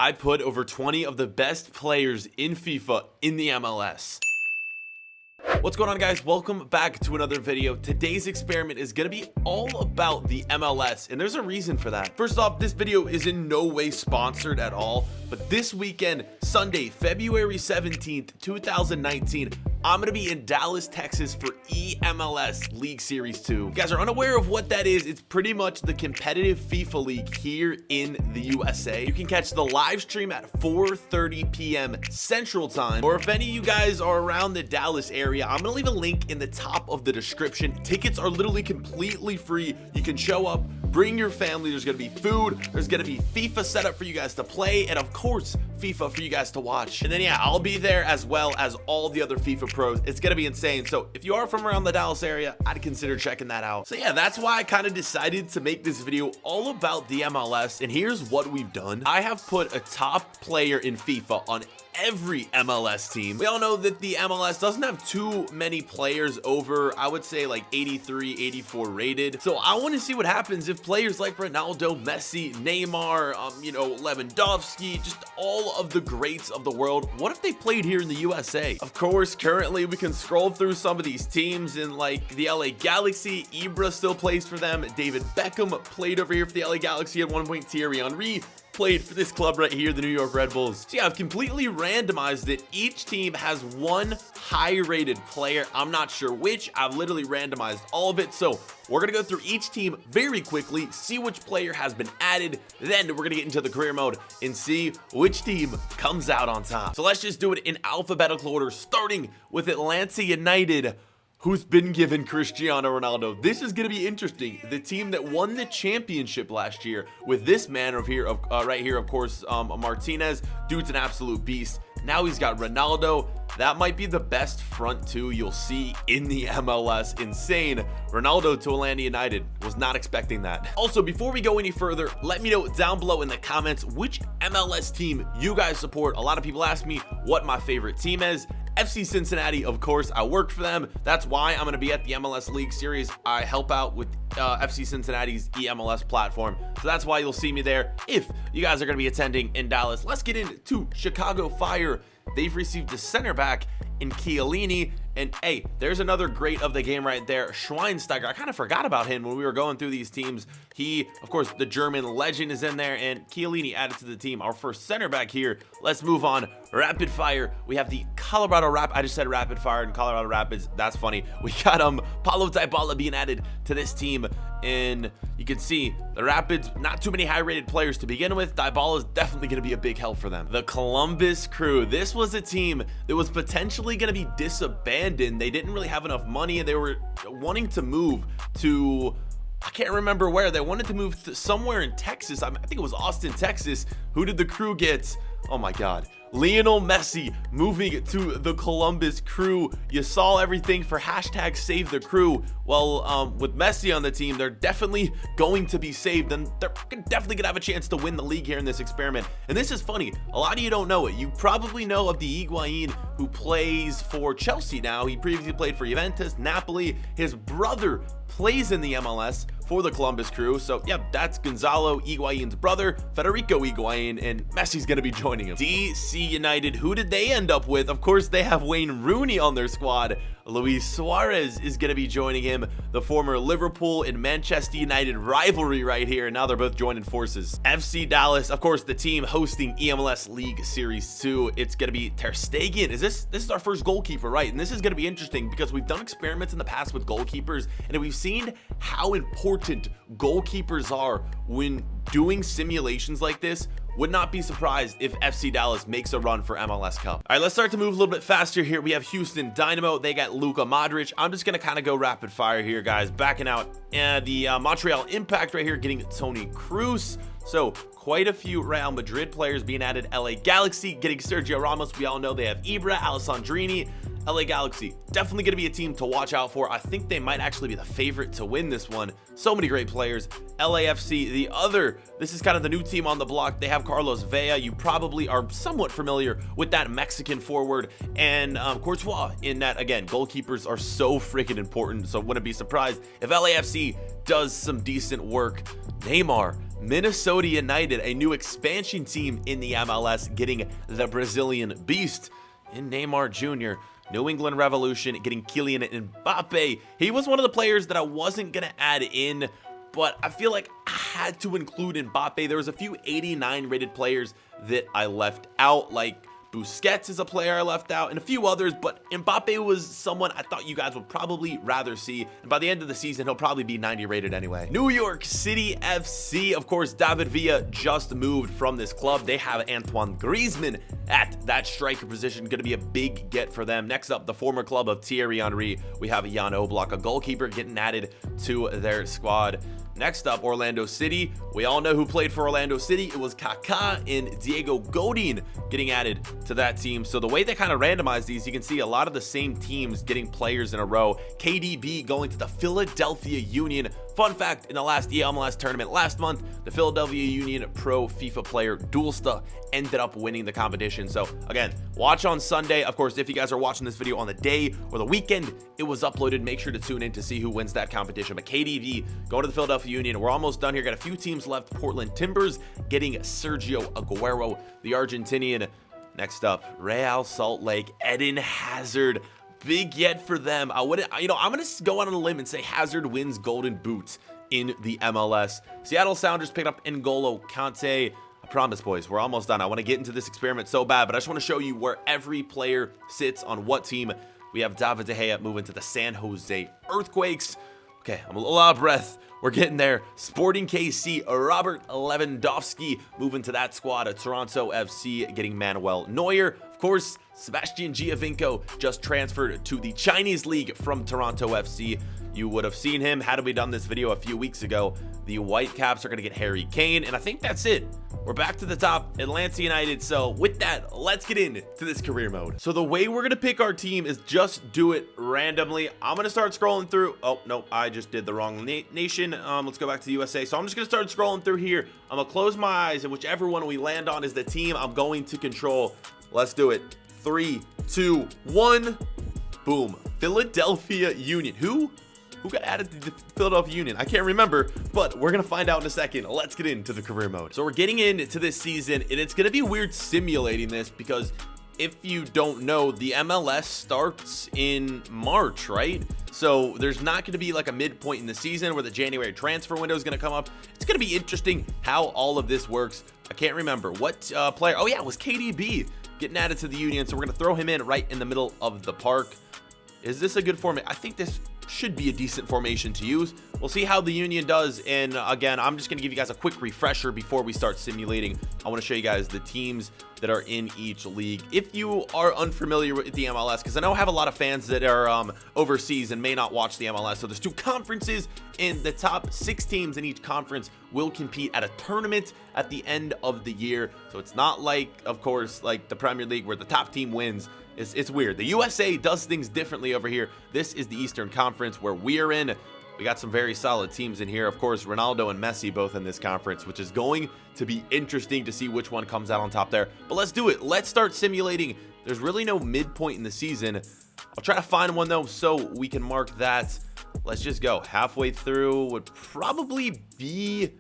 I put over 20 of the best players in FIFA in the MLS. What's going on, guys? Welcome back to another video. Today's experiment is going to be all about the MLS, and there's a reason for that. First off, this video is in no way sponsored at all, but this weekend, Sunday, February 17th, 2019, I'm going to be in Dallas, Texas for eMLS League Series 2. If you guys are unaware of what that is, it's pretty much the competitive FIFA league here in the USA. You can catch the live stream at 4:30 p.m. Central Time, or if any of you guys are around the Dallas area, I'm going to leave a link in the top of the description. Tickets are literally completely free. You can show up, bring your family. There's going to be food. There's going to be FIFA set up for you guys to play, and of course, FIFA for you guys to watch. And then yeah, I'll be there as well as all the other FIFA pros. It's gonna be insane. So if you are from around the Dallas area, I'd consider checking that out. So yeah, that's why I kind of decided to make this video all about the MLS. And here's what we've done. I have put a top player in FIFA on every MLS team. We all know that the MLS doesn't have too many players over, I would say, like 83, 84 rated. So I want to see what happens if players like Ronaldo, Messi, Neymar, Lewandowski, just all of the greats of the world, what if they played here in the USA? Of course, currently we can scroll through some of these teams in like the LA Galaxy. Ibra still plays for them. David Beckham played over here for the LA Galaxy at one point. Thierry Henry played for this club right here, the New York Red Bulls. So yeah, I've completely randomized it. Each team has one high-rated player. I'm not sure which. I've literally randomized all of it. So we're gonna go through each team very quickly, see which player has been added. Then we're gonna get into the career mode and see which team comes out on top. So let's just do it in alphabetical order, starting with Atlanta United, who's been given Cristiano Ronaldo. This is going to be interesting. The team that won the championship last year with this man over here, right here, of course, Martinez. Dude's an absolute beast. Now he's got Ronaldo. That might be the best front two you'll see in the MLS. Insane. Ronaldo to Atlanta United. Was not expecting that. Also, before we go any further, let me know down below in the comments which MLS team you guys support. A lot of people ask me what my favorite team is. FC Cincinnati, of course. I work for them. That's why I'm going to be at the MLS League Series. I help out with FC Cincinnati's eMLS platform. So that's why you'll see me there if you guys are going to be attending in Dallas. Let's get into Chicago Fire. They've received a center back in Chiellini. And hey, there's another great of the game right there, Schweinsteiger. I kind of forgot about him when we were going through these teams. He, of course, the German legend is in there, and Chiellini added to the team. Our first center back here. Let's move on. Rapid fire. We have the Colorado Rapids. I just said rapid fire in Colorado Rapids. That's funny. We got Paulo Dybala being added to this team, and you can see the Rapids, not too many high-rated players to begin with. Dybala is definitely going to be a big help for them. The Columbus Crew. This was a team that was potentially going to be disbanded. They didn't really have enough money, and they were wanting to move to, I can't remember where. They wanted to move to somewhere in Texas. I think it was Austin, Texas. Who did the Crew get? Oh my God. Lionel Messi moving to the Columbus Crew. You saw everything for hashtag save the crew. Well, with Messi on the team, they're definitely going to be saved, and they're definitely gonna have a chance to win the league here in this experiment. And this is funny, a lot of you don't know it. You probably know of the Higuain who plays for Chelsea now. He previously played for Juventus, Napoli. His brother plays in the MLS for the Columbus Crew. So yeah, that's Gonzalo Higuain's brother, Federico Higuain, and Messi's gonna be joining him. DC United, who did they end up with? Of course, they have Wayne Rooney on their squad. Luis Suarez is going to be joining him. The former Liverpool and Manchester United rivalry right here. Now they're both joining forces. FC Dallas, of course, the team hosting eMLS League Series 2. It's going to be Ter Stegen. This is our first goalkeeper, right? And this is going to be interesting because we've done experiments in the past with goalkeepers, and we've seen how important goalkeepers are when doing simulations like this. Would not be surprised if FC Dallas makes a run for MLS Cup. All right, let's start to move a little bit faster here. We have Houston Dynamo. They got Luka Modric. I'm just going to kind of go rapid fire here, guys. Backing out the Montreal Impact right here, getting Tony Cruz. So quite a few Real Madrid players being added. LA Galaxy getting Sergio Ramos. We all know they have Ibra, Alessandrini. LA Galaxy, definitely going to be a team to watch out for. I think they might actually be the favorite to win this one. So many great players. LAFC, this is kind of the new team on the block. They have Carlos Vela. You probably are somewhat familiar with that Mexican forward. And Courtois in that, again, goalkeepers are so freaking important. So wouldn't be surprised if LAFC does some decent work. Neymar, Minnesota United, a new expansion team in the MLS, getting the Brazilian beast in Neymar Jr. New England Revolution getting Kylian Mbappe. He was one of the players that I wasn't going to add in, but I feel like I had to include Mbappe. There was a few 89 rated players that I left out, like Busquets is a player I left out, and a few others, but Mbappe was someone I thought you guys would probably rather see, and by the end of the season, he'll probably be 90 rated anyway. New York City FC, of course, David Villa just moved from this club. They have Antoine Griezmann at that striker position, going to be a big get for them. Next up, the former club of Thierry Henry, we have Jan Oblak, a goalkeeper, getting added to their squad. Next up, Orlando City. We all know who played for Orlando City. It was Kaká and Diego Godin getting added to that team. So the way they kind of randomized these, you can see a lot of the same teams getting players in a row. KDB going to the Philadelphia Union. Fun fact, in the last eMLS tournament last month, the Philadelphia Union Pro FIFA player Dulsta ended up winning the competition. So again, watch on Sunday. Of course, if you guys are watching this video on the day or the weekend it was uploaded, make sure to tune in to see who wins that competition. But KDB going to the Philadelphia Union. We're almost done here. Got a few teams left. Portland Timbers getting Sergio Aguero, the Argentinian. Next up, Real Salt Lake, Eden Hazard. Big get for them. I'm going to go out on a limb and say Hazard wins Golden Boot in the MLS. Seattle Sounders picked up N'Golo Kante. I promise, boys, we're almost done. I want to get into this experiment so bad, but I just want to show you where every player sits on what team. We have David De Gea moving to the San Jose Earthquakes. Okay, I'm a little out of breath. We're getting there. Sporting KC, Robert Lewandowski moving to that squad. Toronto FC getting Manuel Neuer. Of course, Sebastian Giovinco just transferred to the Chinese League from Toronto FC. You would have seen him had we done this video a few weeks ago. The Whitecaps are going to get Harry Kane, and I think that's it. We're back to the top, Atlanta United. So with that, let's get into this career mode. So the way we're going to pick our team is just do it randomly. I'm going to start scrolling through. Oh, no, I just did the wrong nation. Let's go back to the USA. So I'm just going to start scrolling through here. I'm going to close my eyes, and whichever one we land on is the team I'm going to control. Let's do it. 3, 2, 1. Boom. Philadelphia Union. Who got added to the Philadelphia Union? I can't remember, but we're going to find out in a second. Let's get into the career mode. So we're getting into this season, and it's going to be weird simulating this because if you don't know, the MLS starts in March, right? So there's not going to be like a midpoint in the season where the January transfer window is going to come up. It's going to be interesting how all of this works. I can't remember what player. Oh yeah, it was KDB getting added to the Union. So we're going to throw him in right in the middle of the park. Is this a good format? I think this should be a decent formation to use. We'll see how the Union does. And again, I'm just going to give you guys a quick refresher before we start simulating. I want to show you guys the teams that are in each league. If you are unfamiliar with the MLS, because I know I have a lot of fans that are overseas and may not watch the MLS. So there's 2 conferences, and the top 6 teams in each conference will compete at a tournament at the end of the year. So it's not like, of course, like the Premier League where the top team wins. It's weird. The USA does things differently over here. This is the Eastern Conference where we are in. We got some very solid teams in here. Of course, Ronaldo and Messi both in this conference, which is going to be interesting to see which one comes out on top there. But let's do it. Let's start simulating. There's really no midpoint in the season. I'll try to find one, though, so we can mark that. Let's just go. Halfway through would probably be...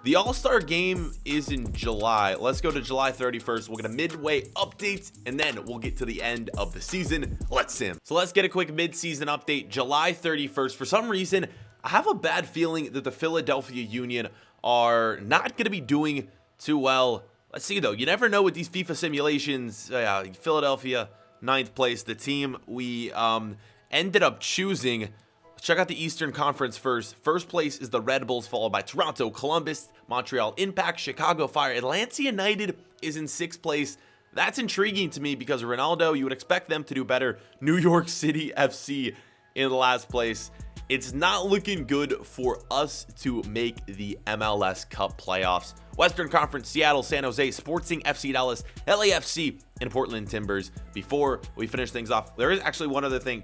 The All-Star game is in July. Let's go to July 31st. We'll get a midway update, and then we'll get to the end of the season. Let's sim. So let's get a quick mid-season update. July 31st. For some reason, I have a bad feeling that the Philadelphia Union are not going to be doing too well. Let's see, though. You never know with these FIFA simulations. Philadelphia, 9th place. The team we ended up choosing... Let's check out the Eastern Conference first. First place is the Red Bulls, followed by Toronto, Columbus, Montreal Impact, Chicago Fire. Atlanta United is in 6th place. That's intriguing to me because Ronaldo, you would expect them to do better. New York City FC in the last place. It's not looking good for us to make the MLS Cup playoffs. Western Conference, Seattle, San Jose, Sporting FC Dallas, LAFC, and Portland Timbers. Before we finish things off, there is actually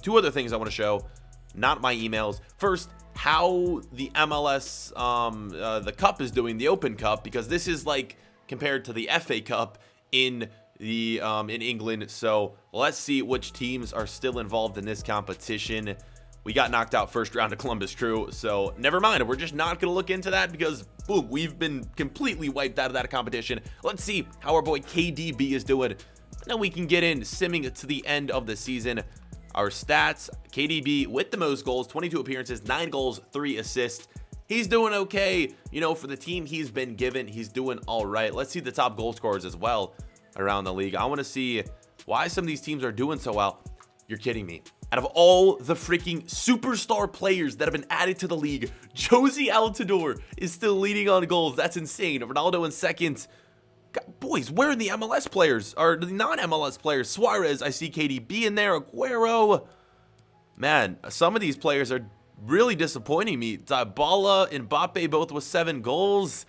two other things I want to show. Not my emails. First, how the MLS, the Cup is doing, the Open Cup, because this is like compared to the FA Cup in England. So let's see which teams are still involved in this competition. we got knocked out first round of Columbus Crew, so never mind. We're just not going to look into that because, boom, we've been completely wiped out of that competition. Let's see how our boy KDB is doing. And then we can get in simming to the end of the season. Our stats, KDB with the most goals, 22 appearances, 9 goals, 3 assists. He's doing okay. You know, for the team he's been given, he's doing all right. Let's see the top goal scorers as well around the league. I want to see why some of these teams are doing so well. You're kidding me. Out of all the freaking superstar players that have been added to the league, Jozy Altidore is still leading on goals. That's insane. Ronaldo in second. God, boys, where are the MLS players? Or the non-MLS players? Suarez, I see KDB in there. Aguero. Man, some of these players are really disappointing me. Dybala, Mbappe, both with 7 goals.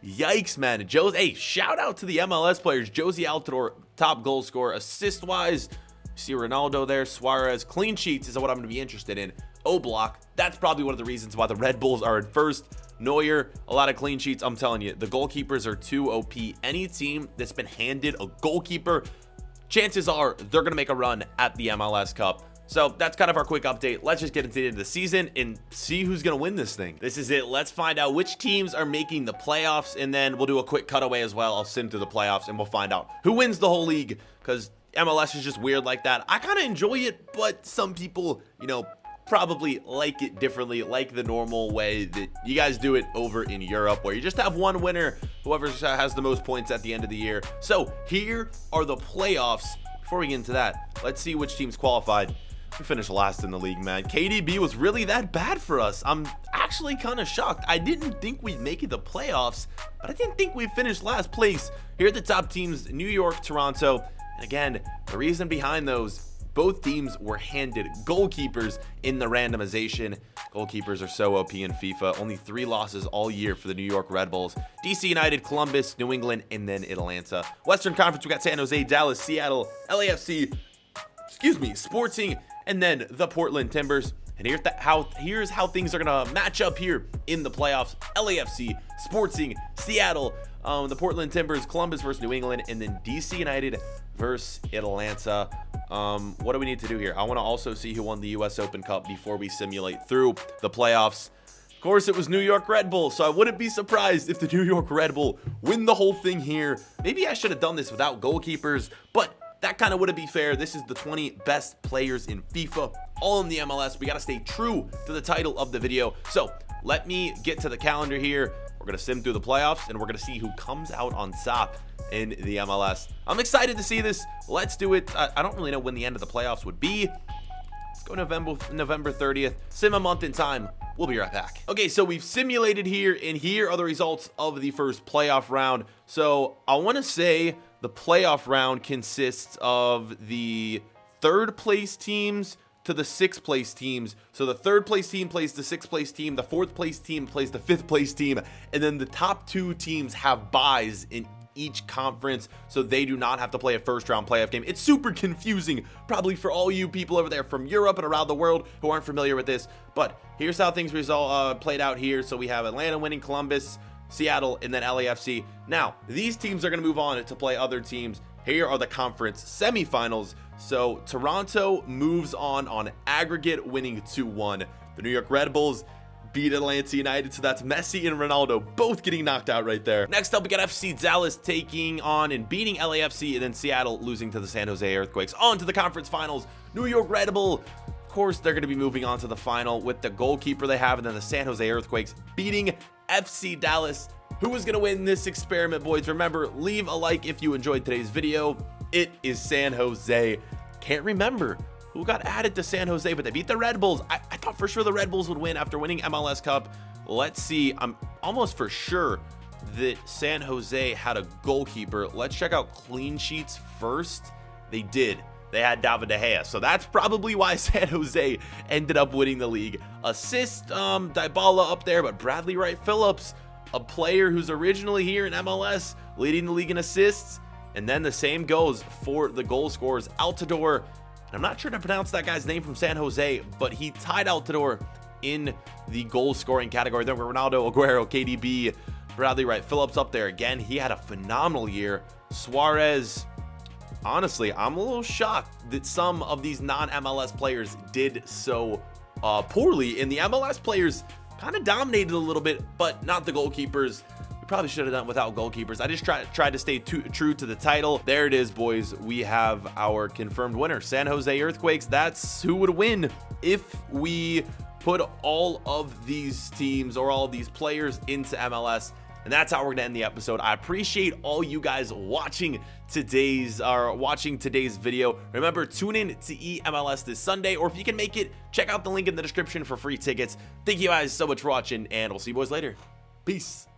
Yikes, man. Hey, shout out to the MLS players. Jozy Altidore, top goal scorer. Assist-wise, see Ronaldo there. Suarez, clean sheets is what I'm going to be interested in. O-Block, that's probably one of the reasons why the Red Bulls are in first. Neuer, a lot of clean sheets. I'm telling you, the goalkeepers are too OP. Any team that's been handed a goalkeeper, chances are they're going to make a run at the MLS Cup. So that's kind of our quick update. Let's just get into the end of the season and see who's going to win this thing. This is it. Let's find out which teams are making the playoffs, and then we'll do a quick cutaway as well. I'll sim through the playoffs, and we'll find out who wins the whole league, because MLS is just weird like that. I kind of enjoy it, but some people, you know, probably like it differently, like the normal way that you guys do it over in Europe, where you just have one winner, whoever has the most points at the end of the year. So here are the playoffs. Before we get into that, let's see which teams qualified. We finished last in the league, man. KDB was really that bad for us. I'm actually kind of shocked. I didn't think we'd make it the playoffs, but I didn't think we'd finish last place. Here are the top teams: New York, Toronto. And again, the reason behind those, both teams were handed goalkeepers in the randomization. Goalkeepers are so OP in FIFA. Only 3 losses all year for the New York Red Bulls. DC United, Columbus, New England, and then Atlanta. Western Conference, we got San Jose, Dallas, Seattle, LAFC, Sporting, and then the Portland Timbers. And here's how things are going to match up here in the playoffs. LAFC, Sporting, Seattle, the Portland Timbers, Columbus versus New England, and then DC United versus Atlanta. What do we need to do here? I want to also see who won the US Open Cup before we simulate through the playoffs. Of course, it was New York Red Bull, so I wouldn't be surprised if the New York Red Bull win the whole thing here. Maybe I should have done this without goalkeepers, but that kind of wouldn't be fair. This is the 20 best players in FIFA, all in the MLS. We got to stay true to the title of the video. So let me get to the calendar here. We're going to sim through the playoffs, and we're going to see who comes out on top in the MLS. I'm excited to see this. Let's do it. I don't really know when the end of the playoffs would be. Let's go November 30th. Sim a month in time. We'll be right back. Okay, so we've simulated here, and here are the results of the first playoff round. So I want to say the playoff round consists of the 3rd place teams to the 6th place teams. So the 3rd place team plays the 6th place team, the 4th place team plays the 5th place team, and then the top 2 teams have buys in each conference, so they do not have to play a first round playoff game. It's super confusing, probably for all you people over there from Europe and around the world who aren't familiar with this, but here's how things played out here. So we have Atlanta winning, Columbus, Seattle, and then LAFC. Now, these teams are going to move on to play other teams. Here are the conference semifinals. So Toronto moves on aggregate, winning 2-1. The New York Red Bulls beat Atlanta United, so that's Messi and Ronaldo both getting knocked out right there. Next up, we got FC Dallas taking on and beating LAFC, and then Seattle losing to the San Jose Earthquakes. On to the conference finals. New York Red Bull, of course, they're going to be moving on to the final with the goalkeeper they have, and then the San Jose Earthquakes beating FC Dallas. Who is going to win this experiment, boys? Remember, leave a like if you enjoyed today's video. It is San Jose. Can't remember who got added to San Jose, but they beat the Red Bulls. I thought for sure the Red Bulls would win after winning MLS Cup. Let's see. I'm almost for sure that San Jose had a goalkeeper. Let's check out clean sheets first. They did. They had David De Gea, so that's probably why San Jose ended up winning the league. Assist, Dybala up there, but Bradley Wright Phillips, a player who's originally here in MLS, leading the league in assists. And then the same goes for the goal scorers. Altidore, and I'm not sure to pronounce that guy's name from San Jose, but he tied Altidore in the goal scoring category. There were Ronaldo, Aguero, KDB, Bradley Wright Phillips up there again. He had a phenomenal year. Suarez, honestly, I'm a little shocked that some of these non-MLS players did so poorly, and the MLS players kind of dominated a little bit, but not the goalkeepers. We probably should have done without goalkeepers. I just tried to stay true to the title. There it is, boys. We have our confirmed winner, San Jose Earthquakes. That's who would win if we put all of these teams or all of these players into MLS. And that's how we're gonna end the episode. I appreciate all you guys watching today's video. Remember, tune in to eMLS this Sunday, or if you can make it, check out the link in the description for free tickets. Thank you guys so much for watching, and we'll see you boys later. Peace.